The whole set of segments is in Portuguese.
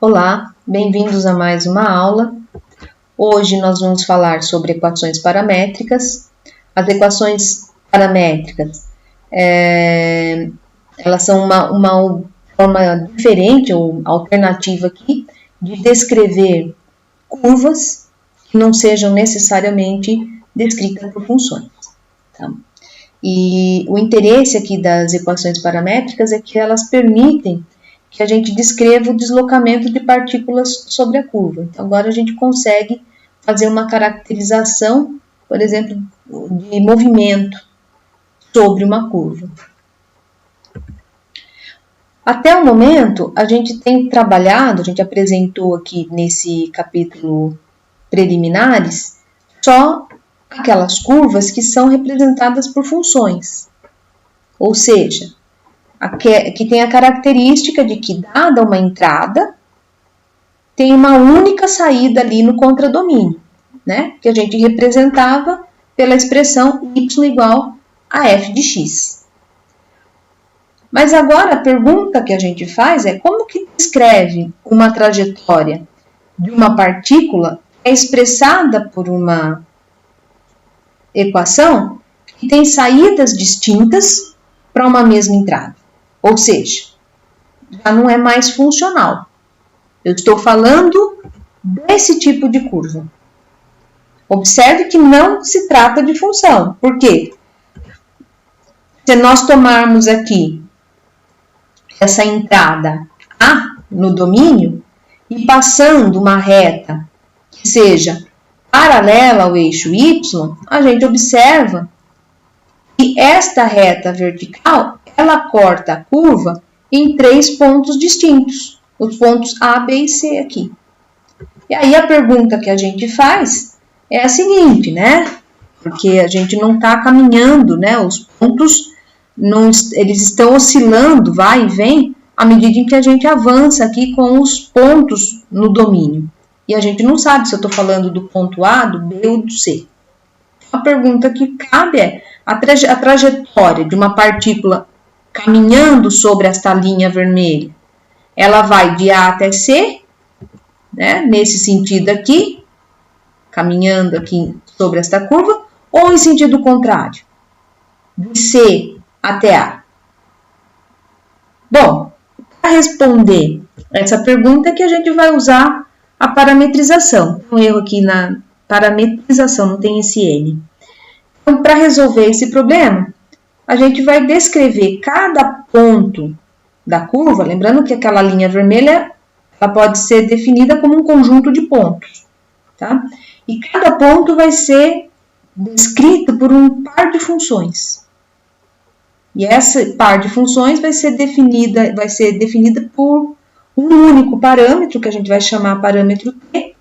Olá, bem-vindos a mais uma aula. Hoje nós vamos falar sobre equações paramétricas. As equações paramétricas, elas são uma forma diferente ou alternativa aqui de descrever curvas que não sejam necessariamente descritas por funções. Tá? E o interesse aqui das equações paramétricas é que elas permitem que a gente descreva o deslocamento de partículas sobre a curva. Então, agora a gente consegue fazer uma caracterização, por exemplo, de movimento sobre uma curva. Até o momento, a gente tem trabalhado, a gente apresentou aqui nesse capítulo preliminares, só aquelas curvas que são representadas por funções. Ou seja, que tem a característica de que, dada uma entrada, tem uma única saída ali no contradomínio, né? Que a gente representava pela expressão y igual a f de x. Mas agora a pergunta que a gente faz é como que descreve uma trajetória de uma partícula que é expressada por uma equação que tem saídas distintas para uma mesma entrada. Ou seja, já não é mais funcional. Eu estou falando desse tipo de curva. Observe que não se trata de função. Por quê? Se nós tomarmos aqui essa entrada A no domínio e passando uma reta que seja paralela ao eixo Y, a gente observa que esta reta vertical ela corta a curva em 3 pontos distintos, os pontos A, B e C aqui. E aí a pergunta que a gente faz é a seguinte, né? Porque a gente não está caminhando, né? Os pontos, eles estão oscilando, vai e vem, à medida em que a gente avança aqui com os pontos no domínio. E a gente não sabe se eu estou falando do ponto A, do B ou do C. A pergunta que cabe é a trajetória de uma partícula caminhando sobre esta linha vermelha, ela vai de A até C, né, nesse sentido aqui, caminhando aqui sobre esta curva, ou em sentido contrário, de C até A? Bom, para responder essa pergunta é que a gente vai usar a parametrização. Um erro aqui na parametrização, não tem esse N. Então, para resolver esse problema, a gente vai descrever cada ponto da curva, lembrando que aquela linha vermelha ela pode ser definida como um conjunto de pontos, tá? E cada ponto vai ser descrito por um par de funções. E essa par de funções vai ser definida por um único parâmetro, que a gente vai chamar parâmetro t,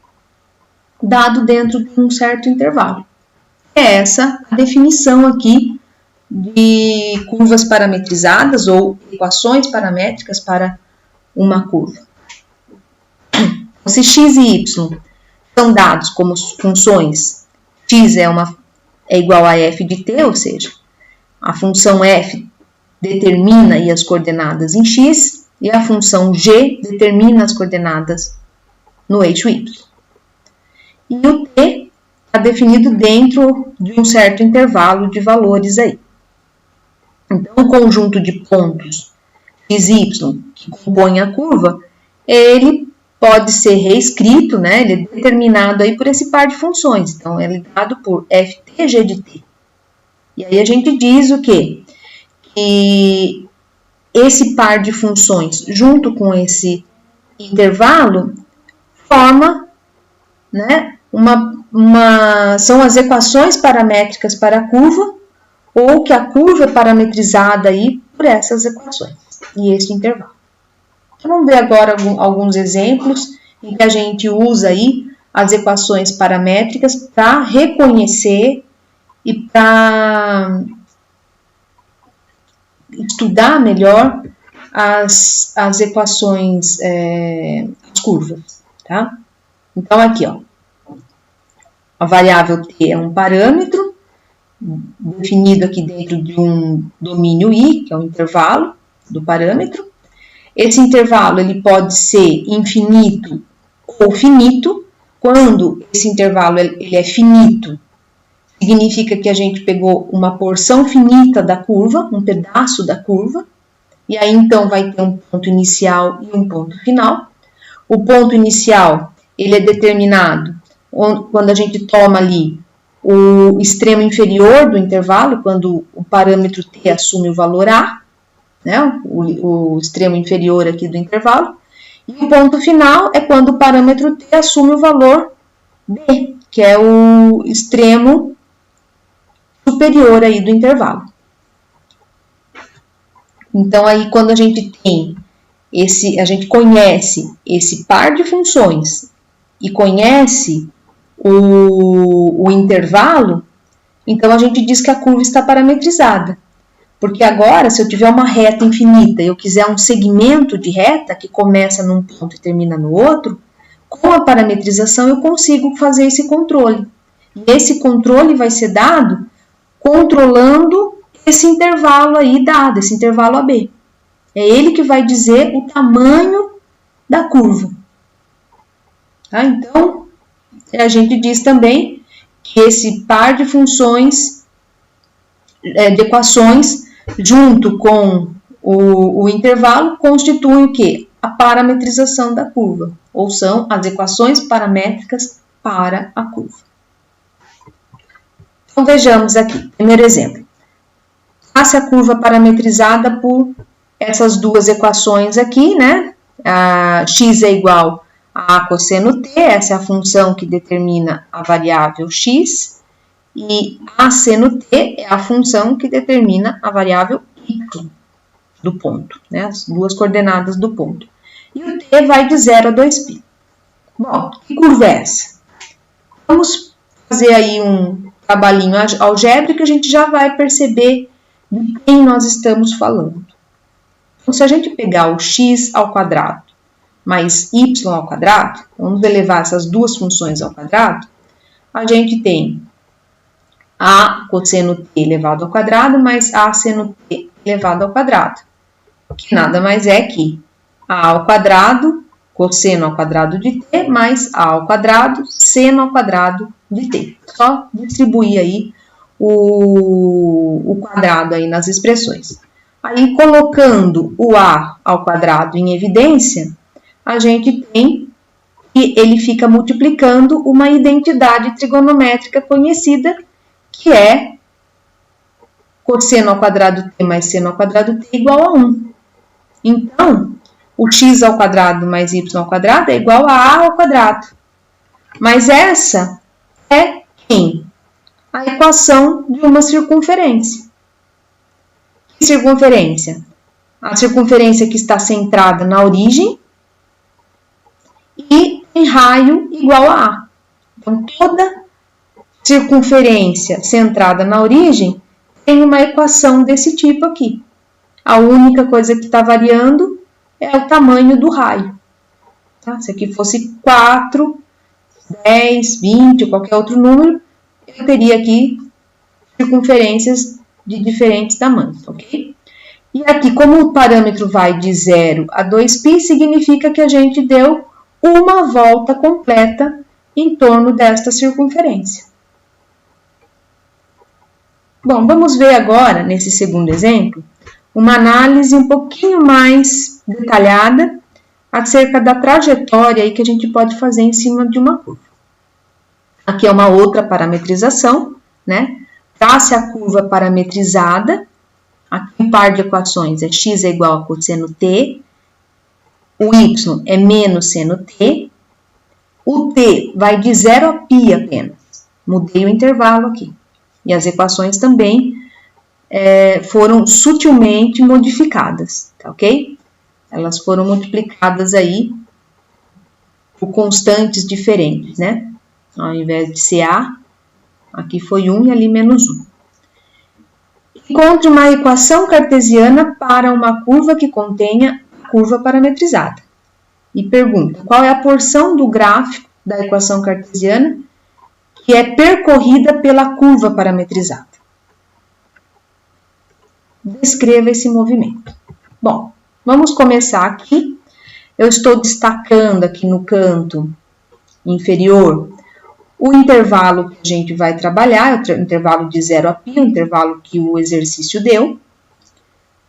dado dentro de um certo intervalo. É essa a definição aqui de curvas parametrizadas ou equações paramétricas para uma curva. Se x e y são dados como funções, x é igual a f de t, ou seja, a função f determina aí as coordenadas em x e a função g determina as coordenadas no eixo y. E o t está definido dentro de um certo intervalo de valores aí. Então, o conjunto de pontos x e y que compõem a curva, ele pode ser reescrito, né? Ele é determinado aí por esse par de funções. Então, ele é dado por ft g de t. E aí a gente diz o quê? Que esse par de funções, junto com esse intervalo, forma, né, são as equações paramétricas para a curva, ou que a curva é parametrizada aí por essas equações e esse intervalo. Então, vamos ver agora alguns exemplos em que a gente usa aí as equações paramétricas para reconhecer e para estudar melhor as equações, as curvas, tá? Então, aqui, ó, a variável t é um parâmetro definido aqui dentro de um domínio I, que é o intervalo do parâmetro. Esse intervalo ele pode ser infinito ou finito. Quando esse intervalo ele é finito, significa que a gente pegou uma porção finita da curva, um pedaço da curva, e aí então vai ter um ponto inicial e um ponto final. O ponto inicial ele é determinado quando a gente toma ali o extremo inferior do intervalo, quando o parâmetro t assume o valor a, né, o extremo inferior aqui do intervalo, e o ponto final é quando o parâmetro t assume o valor b, que é o extremo superior aí do intervalo. Então, aí quando a gente tem a gente conhece esse par de funções e conhece o intervalo, então a gente diz que a curva está parametrizada. Porque agora, se eu tiver uma reta infinita e eu quiser um segmento de reta que começa num ponto e termina no outro, com a parametrização eu consigo fazer esse controle. E esse controle vai ser dado controlando esse intervalo aí dado, esse intervalo AB. É ele que vai dizer o tamanho da curva. Tá? Então, a gente diz também que esse par de funções, de equações, junto com o intervalo, constitui o quê? A parametrização da curva, ou são as equações paramétricas para a curva. Então, vejamos aqui, primeiro exemplo. Faça a curva parametrizada por essas duas equações aqui, né? A x é igual a cosseno t, essa é a função que determina a variável x, e a seno t é a função que determina a variável y do ponto, né? As duas coordenadas do ponto. E o t vai de 0 a 2π. Bom, que curva é essa? Vamos fazer aí um trabalhinho algébrico, a gente já vai perceber de quem nós estamos falando. Então, se a gente pegar o x ao quadrado mais y ao quadrado, vamos elevar essas duas funções ao quadrado, a gente tem a cosseno t elevado ao quadrado mais a seno t elevado ao quadrado, que nada mais é que a ao quadrado, cosseno ao quadrado de t, mais a ao quadrado, seno ao quadrado de t. Só distribuir aí o quadrado aí nas expressões. Aí, colocando o a ao quadrado em evidência, a gente tem que ele fica multiplicando uma identidade trigonométrica conhecida, que é cosseno ao quadrado t mais seno ao quadrado t igual a 1. Então, o x ao quadrado mais y ao quadrado é igual a ao quadrado. Mas essa é quem? A equação de uma circunferência. Que circunferência? A circunferência que está centrada na origem e em raio igual a A. Então, toda circunferência centrada na origem tem uma equação desse tipo aqui. A única coisa que está variando é o tamanho do raio. Tá? Se aqui fosse 4, 10, 20 ou qualquer outro número, eu teria aqui circunferências de diferentes tamanhos, ok? E aqui, como o parâmetro vai de 0 a 2π, significa que a gente deu uma volta completa em torno desta circunferência. Bom, vamos ver agora, nesse segundo exemplo, uma análise um pouquinho mais detalhada acerca da trajetória aí que a gente pode fazer em cima de uma curva. Aqui é uma outra parametrização, né? Trace a curva parametrizada. Aqui um par de equações é x é igual a cosseno t, o y é menos seno t, o t vai de 0 a π apenas. Mudei o intervalo aqui. E as equações também foram sutilmente modificadas, tá ok? Elas foram multiplicadas aí por constantes diferentes, né? Ao invés de ser A, aqui foi 1 e ali menos 1. Encontre uma equação cartesiana para uma curva que contenha a curva parametrizada. E pergunta, qual é a porção do gráfico da equação cartesiana que é percorrida pela curva parametrizada? Descreva esse movimento. Bom, Vamos começar aqui. Eu estou destacando aqui no canto inferior o intervalo que a gente vai trabalhar, o intervalo de 0 a π, o intervalo que o exercício deu.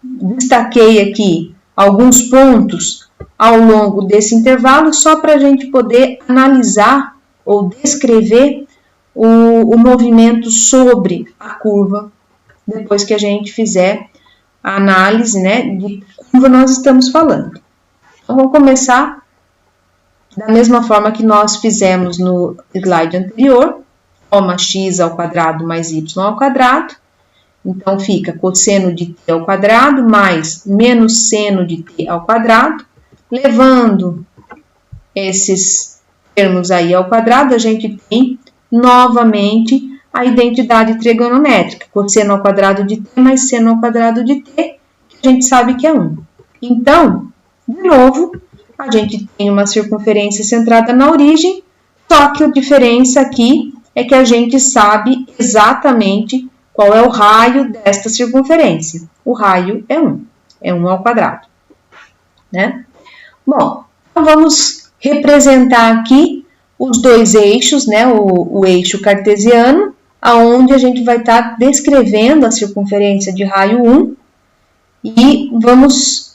Destaquei aqui alguns pontos ao longo desse intervalo, só para a gente poder analisar ou descrever o movimento sobre a curva, depois que a gente fizer a análise, né, de que curva nós estamos falando. Então, vamos começar da mesma forma que nós fizemos no slide anterior, toma x ao quadrado mais y ao quadrado, então fica cosseno de t ao quadrado mais menos seno de t ao quadrado, levando esses termos aí ao quadrado, a gente tem novamente a identidade trigonométrica, cosseno ao quadrado de t mais seno ao quadrado de t, que a gente sabe que é 1. Então, de novo, a gente tem uma circunferência centrada na origem, só que a diferença aqui é que a gente sabe exatamente qual é o raio desta circunferência. O raio é 1, é 1 ao quadrado, né? Bom, então vamos representar aqui os dois eixos, né? O eixo cartesiano, aonde a gente vai estar descrevendo a circunferência de raio 1 e vamos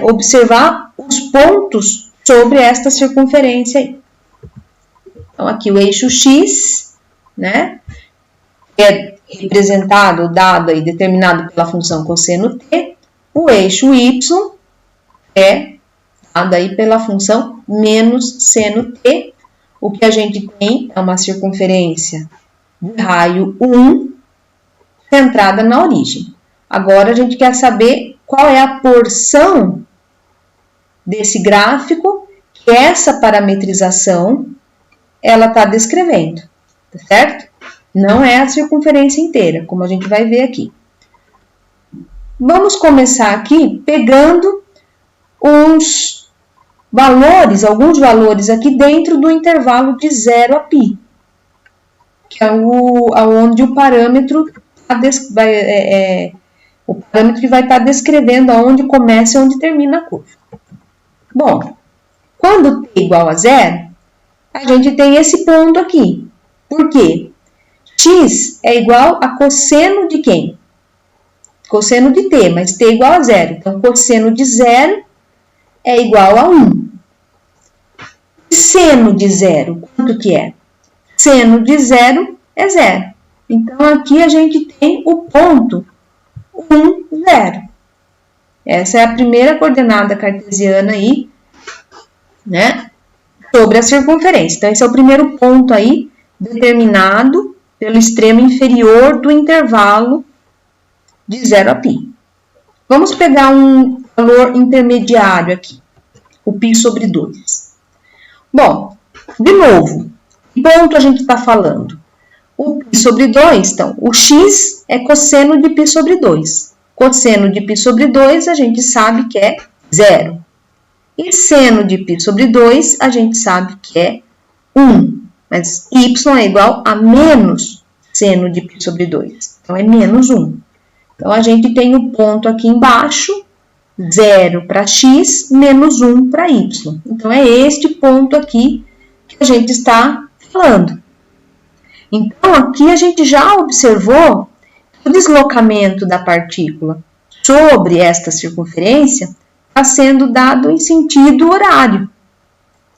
observar os pontos sobre esta circunferência aí. Então, aqui o eixo x, né, é representado, dado e determinado pela função cosseno t. O eixo y é dado aí pela função menos seno t. O que a gente tem é uma circunferência de raio 1 centrada na origem. Agora, a gente quer saber qual é a porção desse gráfico que essa parametrização ela está descrevendo, tá certo? Não é a circunferência inteira, como a gente vai ver aqui. Vamos começar aqui pegando uns valores, alguns valores aqui dentro do intervalo de 0 a π, que é onde o parâmetro o parâmetro que vai estar descrevendo aonde começa e onde termina a curva. Bom, quando t igual a 0, a gente tem esse ponto aqui. Por quê? X é igual a cosseno de quem? Cosseno de t, mas t é igual a 0. Então, cosseno de 0 é igual a 1. E seno de 0, quanto que é? Seno de 0 é 0. Então, aqui a gente tem o ponto 1, 0. Essa é a primeira coordenada cartesiana aí, né, sobre a circunferência. Então, esse é o primeiro ponto aí, determinado pelo extremo inferior do intervalo de 0 a π. Vamos pegar um valor intermediário aqui, o π sobre 2. Bom, de novo, que ponto a gente está falando? O π sobre 2, então, o x é cosseno de π sobre 2. Cosseno de π sobre 2, a gente sabe que é 0. E seno de π sobre 2, a gente sabe que é 1. Mas y é igual a menos seno de π sobre 2. Então, é menos 1. Então, a gente tem o ponto aqui embaixo, 0 para x, menos 1 para y. Então, é este ponto aqui que a gente está falando. Então, aqui a gente já observou que o deslocamento da partícula sobre esta circunferência está sendo dado em sentido horário.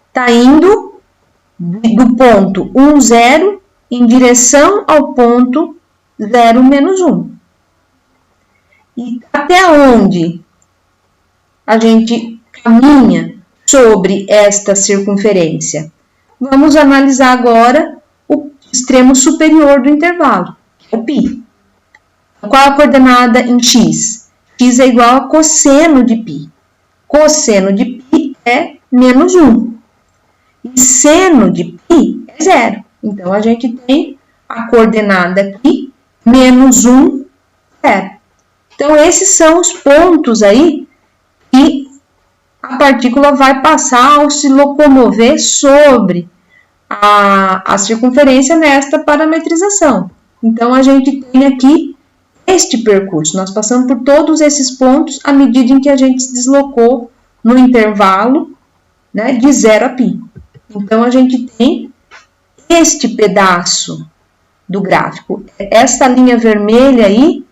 Está indo do ponto 1, 0 em direção ao ponto 0, menos 1. E até onde a gente caminha sobre esta circunferência? Vamos analisar agora o extremo superior do intervalo, que é o π. Qual a coordenada em x? X é igual a cosseno de π. Cosseno de π é menos 1. E seno de π é 0. Então, a gente tem a coordenada aqui, menos 1, 0. Então, esses são os pontos aí que a partícula vai passar ao se locomover sobre a circunferência nesta parametrização. Então, a gente tem aqui este percurso. Nós passamos por todos esses pontos à medida em que a gente se deslocou no intervalo, né, de 0 a π. Então, a gente tem este pedaço do gráfico. Essa linha vermelha aí,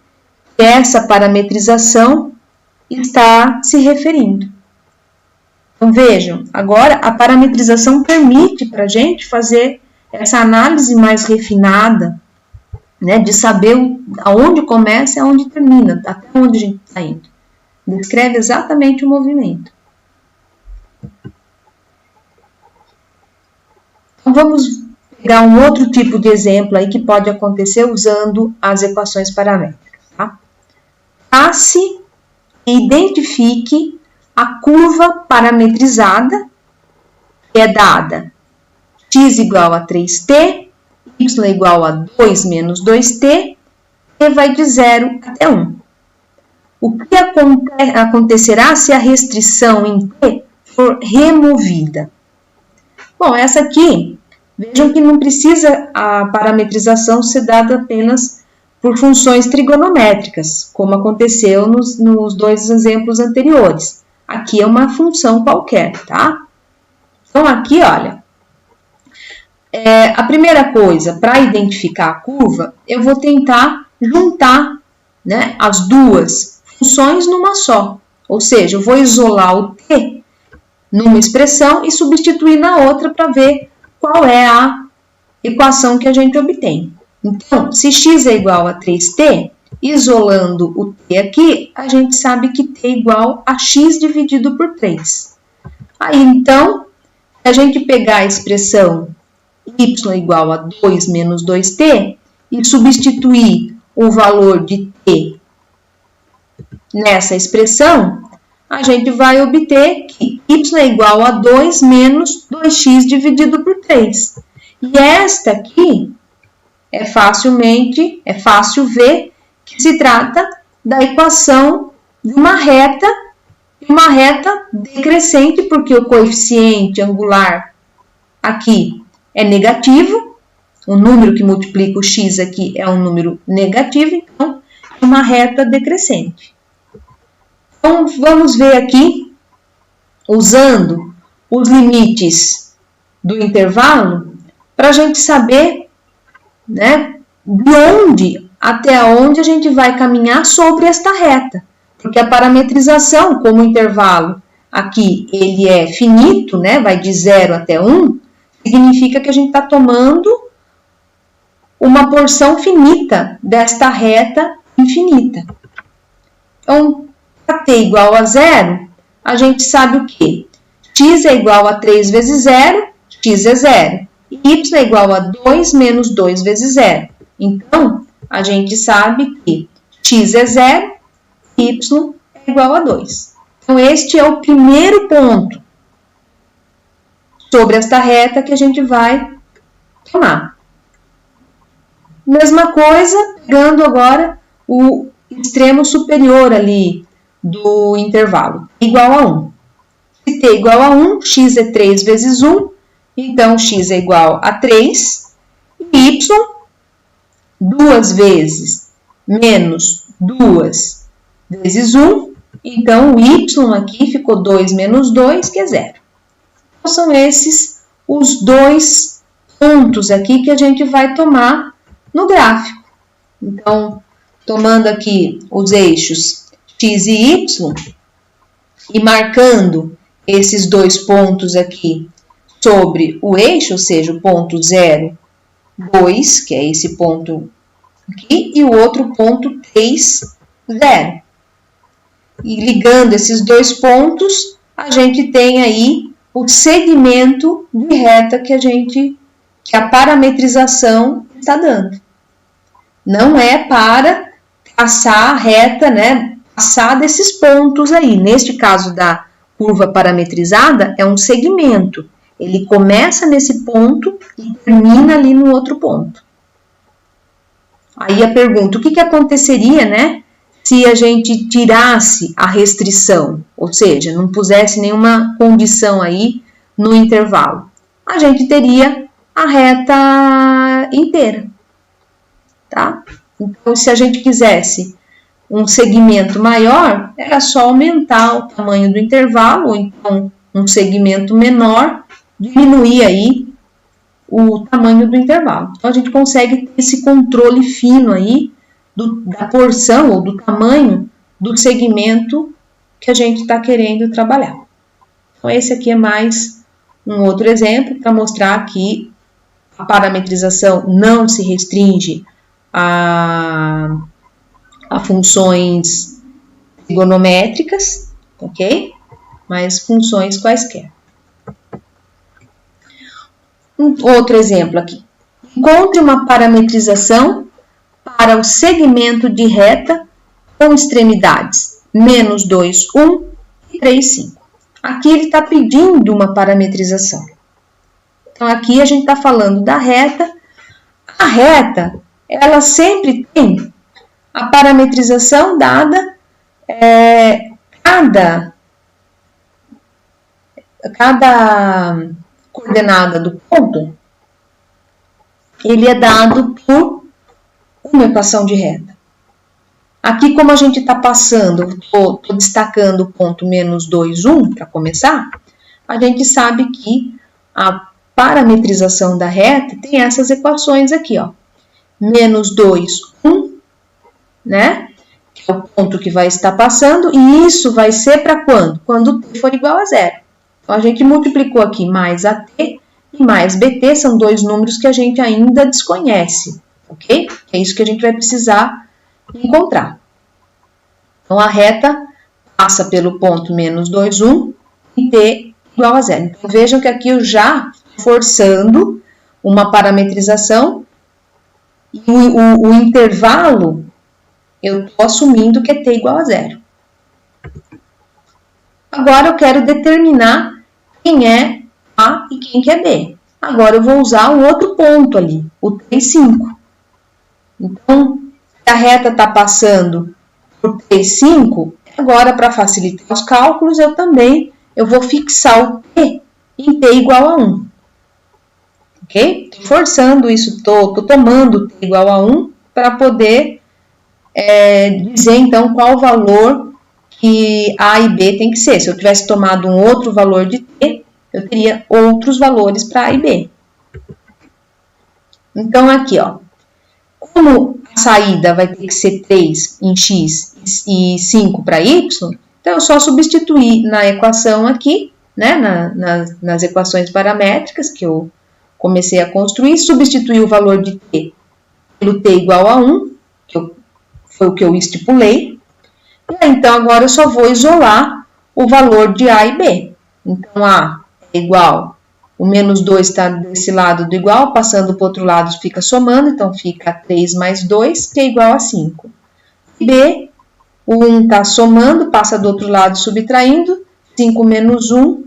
essa parametrização está se referindo. Então, vejam, agora a parametrização permite para a gente fazer essa análise mais refinada, né, de saber aonde começa e aonde termina, até onde a gente está indo. Descreve exatamente o movimento. Então, vamos pegar um outro tipo de exemplo aí que pode acontecer usando as equações paramétricas. Tá? Passe e identifique a curva parametrizada, que é dada x igual a 3t, y igual a 2 menos 2t, e vai de 0 até 1. O que acontecerá se a restrição em t for removida? Bom, essa aqui, vejam que não precisa a parametrização ser dada apenas por funções trigonométricas, como aconteceu nos dois exemplos anteriores. Aqui é uma função qualquer, tá? Então, aqui, olha, a primeira coisa, para identificar a curva, eu vou tentar juntar, né, as duas funções numa só. Ou seja, eu vou isolar o t numa expressão e substituir na outra para ver qual é a equação que a gente obtém. Então, se x é igual a 3t, isolando o t aqui, a gente sabe que t é igual a x dividido por 3. Aí, então, se a gente pegar a expressão y igual a 2 menos 2t e substituir o valor de t nessa expressão, a gente vai obter que y é igual a 2 menos 2x dividido por 3. E esta aqui é fácil ver que se trata da equação de uma reta decrescente, porque o coeficiente angular aqui é negativo, o número que multiplica o x aqui é um número negativo, então é uma reta decrescente. Então, vamos ver aqui, usando os limites do intervalo, para a gente saber, né, de onde até onde a gente vai caminhar sobre esta reta. Porque a parametrização, como o intervalo aqui ele é finito, né, vai de 0 até 1, significa que a gente está tomando uma porção finita desta reta infinita. Então, para t igual a 0, a gente sabe o quê? X é igual a 3 vezes 0, x é 0. E y é igual a 2 menos 2 vezes 0. Então, a gente sabe que x é 0, y é igual a 2. Então, este é o primeiro ponto sobre esta reta que a gente vai tomar. Mesma coisa, pegando agora o extremo superior ali do intervalo, igual a 1. Se t é igual a 1, x é 3 vezes 1, então x é igual a 3, e y, 2 vezes menos 2 vezes 1, então o y aqui ficou 2 menos 2, que é 0. Então, são esses os dois pontos aqui que a gente vai tomar no gráfico. Então, tomando aqui os eixos x e y e marcando esses dois pontos aqui sobre o eixo, ou seja, o ponto 0, 2, que é esse ponto aqui, e o outro ponto 3, 0. E ligando esses dois pontos, a gente tem aí o segmento de reta que a parametrização está dando. Não é para traçar a reta, né, passar desses pontos aí. Neste caso da curva parametrizada, é um segmento. Ele começa nesse ponto e termina ali no outro ponto. Aí a pergunta, o que aconteceria, né, se a gente tirasse a restrição, ou seja, não pusesse nenhuma condição aí no intervalo? A gente teria a reta inteira, tá? Então, se a gente quisesse um segmento maior, era só aumentar o tamanho do intervalo, ou então um segmento menor, diminuir aí o tamanho do intervalo. Então, a gente consegue ter esse controle fino aí da porção ou do tamanho do segmento que a gente está querendo trabalhar. Então, esse aqui é mais um outro exemplo para mostrar que a parametrização não se restringe a funções trigonométricas, ok? Mas funções quaisquer. Outro exemplo aqui. Encontre uma parametrização para o segmento de reta com extremidades menos 2, 1 e 3, 5. Aqui ele está pedindo uma parametrização. Então, aqui a gente está falando da reta. A reta, ela sempre tem a parametrização dada, cada coordenada do ponto, ele é dado por uma equação de reta. Aqui, como a gente está passando, estou destacando o ponto menos 2, 1, para começar, a gente sabe que a parametrização da reta tem essas equações aqui, ó. Menos 2, 1, né? Que é o ponto que vai estar passando, e isso vai ser para quando? Quando t for igual a 0. Então, a gente multiplicou aqui mais AT e mais BT, são dois números que a gente ainda desconhece, ok? É isso que a gente vai precisar encontrar. Então, a reta passa pelo ponto menos 2, 1 e t igual a 0. Então, vejam que aqui eu já forçando uma parametrização e o intervalo eu estou assumindo que é t igual a 0. Agora eu quero determinar quem é A e quem que é B. Agora eu vou usar o outro ponto ali, o 3, 5. Então, se a reta está passando por 3, 5, agora para facilitar os cálculos, eu vou fixar o t em t igual a 1. Ok? Tô forçando isso, tô tomando t igual a 1 para poder dizer então qual valor que A e B tem que ser. Se eu tivesse tomado um outro valor de t, eu teria outros valores para A e B. Então, aqui, ó, como a saída vai ter que ser 3 em x e 5 para y, então eu só substituir na equação aqui, né, nas equações paramétricas que eu comecei a construir, substituir o valor de t pelo t igual a 1, foi o que eu estipulei. E aí, então, agora eu só vou isolar o valor de A e B. Então, A é igual, o menos 2 está desse lado do igual, passando para o outro lado fica somando, então fica 3 mais 2, que é igual a 5. B, o 1 está somando, passa do outro lado subtraindo, 5 menos 1,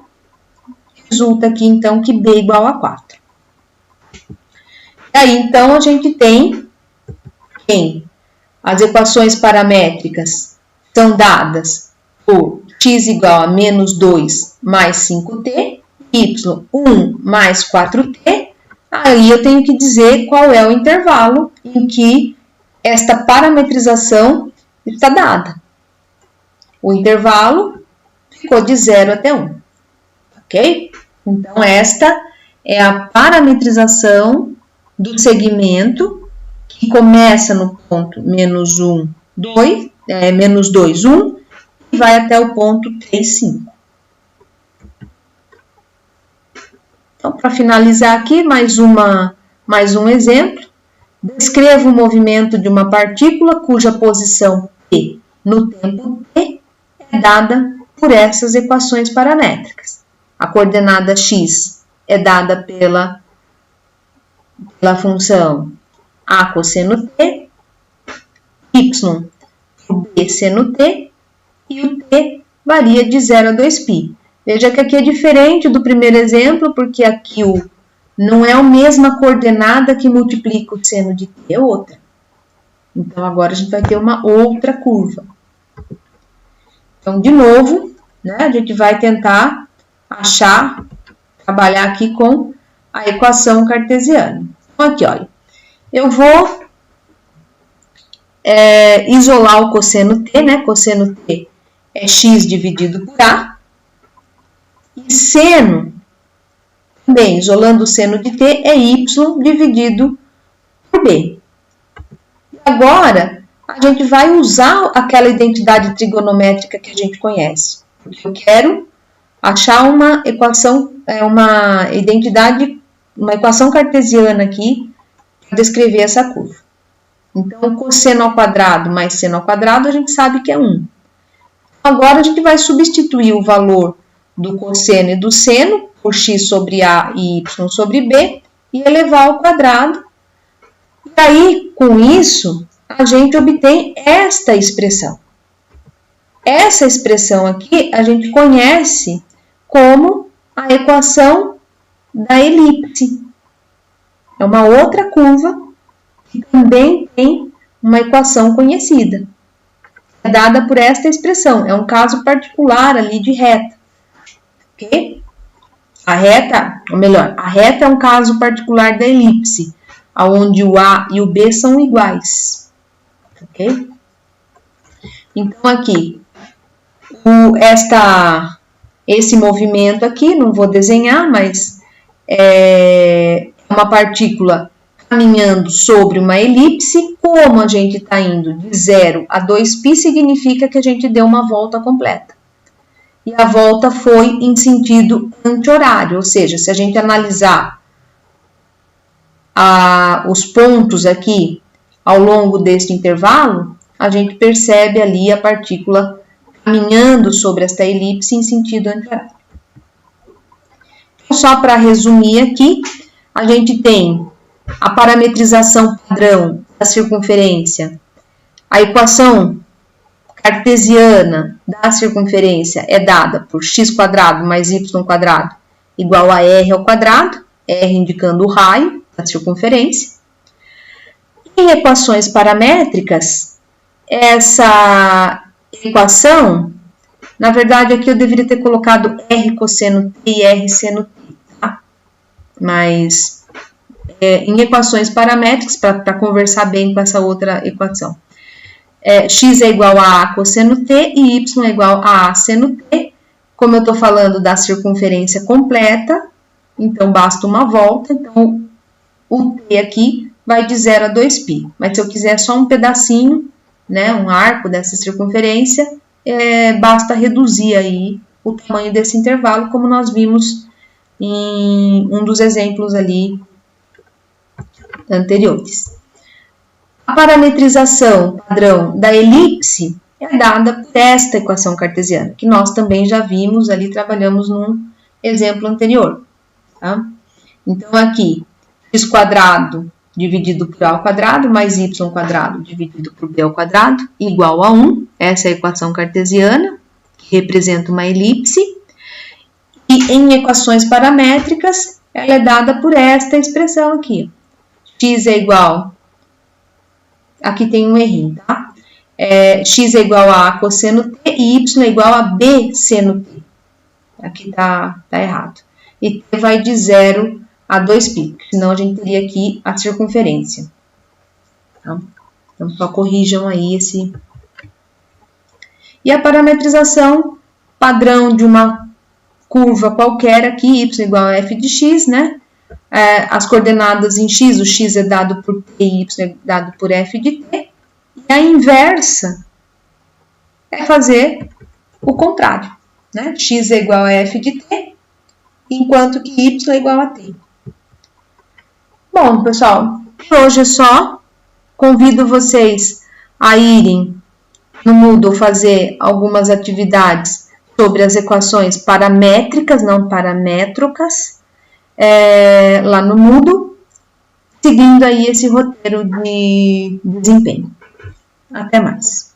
resulta aqui então que B é igual a 4. E aí, então, a gente tem as equações paramétricas são dadas por x igual a menos 2 mais 5t, y 1 mais 4t, aí eu tenho que dizer qual é o intervalo em que esta parametrização está dada. O intervalo ficou de 0 até 1, ok? Então, esta é a parametrização do segmento que começa no ponto menos 1, 2, menos 2, 1 e vai até o ponto 3, 5. Então, para finalizar aqui, mais um exemplo. Descreva o movimento de uma partícula cuja posição P no tempo t é dada por essas equações paramétricas. A coordenada x é dada pela função a cosseno t, y por b seno t, e o t varia de 0 a 2π. Veja que aqui é diferente do primeiro exemplo, porque aqui não é a mesma coordenada que multiplica o seno de t, é outra. Então, agora a gente vai ter uma outra curva. Então, de novo, né, a gente vai tentar trabalhar aqui com a equação cartesiana. Então, aqui, olha, eu vou isolar o cosseno t, né? Cosseno t é x dividido por a. E seno, também, isolando o seno de t, é y dividido por b. E agora, a gente vai usar aquela identidade trigonométrica que a gente conhece. Porque eu quero achar uma equação, uma equação cartesiana aqui para descrever essa curva. Então, cosseno ao quadrado mais seno ao quadrado, a gente sabe que é 1. Agora, a gente vai substituir o valor do cosseno e do seno por x sobre a e y sobre b e elevar ao quadrado. E aí, com isso, a gente obtém esta expressão. Essa expressão aqui a gente conhece como a equação da elipse. É uma outra curva que também tem uma equação conhecida. É dada por esta expressão. É um caso particular ali de reta. Ok? A reta é um caso particular da elipse, onde o A e o B são iguais. Ok? Então, aqui, esse movimento aqui, não vou desenhar, mas é uma partícula caminhando sobre uma elipse. Como a gente está indo de 0 a 2π, significa que a gente deu uma volta completa. E a volta foi em sentido anti-horário, ou seja, se a gente analisar os pontos aqui ao longo deste intervalo, a gente percebe ali a partícula caminhando sobre esta elipse em sentido anti-horário. Então, só para resumir aqui, a gente tem a parametrização padrão da circunferência, a equação cartesiana da circunferência é dada por x² mais y² igual a r ao quadrado, r indicando o raio da circunferência. Em equações paramétricas, essa equação, na verdade aqui eu deveria ter colocado r cosseno t e r seno t, tá? Mas em equações paramétricas, para conversar bem com essa outra equação, x é igual a cosseno t e y é igual a seno t. Como eu estou falando da circunferência completa, então basta uma volta, então o t aqui vai de 0 a 2π. Mas se eu quiser só um pedacinho, né, um arco dessa circunferência, basta reduzir aí o tamanho desse intervalo, como nós vimos em um dos exemplos ali anteriores. A parametrização padrão da elipse é dada por esta equação cartesiana, que nós também já vimos ali, trabalhamos num exemplo anterior. Tá? Então, aqui, x² dividido por a ao quadrado mais y² dividido por b ao quadrado igual a 1. Essa é a equação cartesiana, que representa uma elipse. E em equações paramétricas, ela é dada por esta expressão aqui. X é igual... Aqui tem um errinho, tá? X é igual a cosseno t e y é igual a b seno t. Aqui tá errado. E t vai de 0 a 2π, senão a gente teria aqui a circunferência. Tá? Então, só corrijam aí esse... E a parametrização padrão de uma curva qualquer aqui, y igual a f de x, né? As coordenadas em x, o x é dado por t e y é dado por f de t. E a inversa é fazer o contrário, né? X é igual a f de t, enquanto que y é igual a t. Bom, pessoal, por hoje é só. Convido vocês a irem no Moodle fazer algumas atividades sobre as equações paramétricas, não paramétricas, lá no Moodle, seguindo aí esse roteiro de desempenho. Até mais.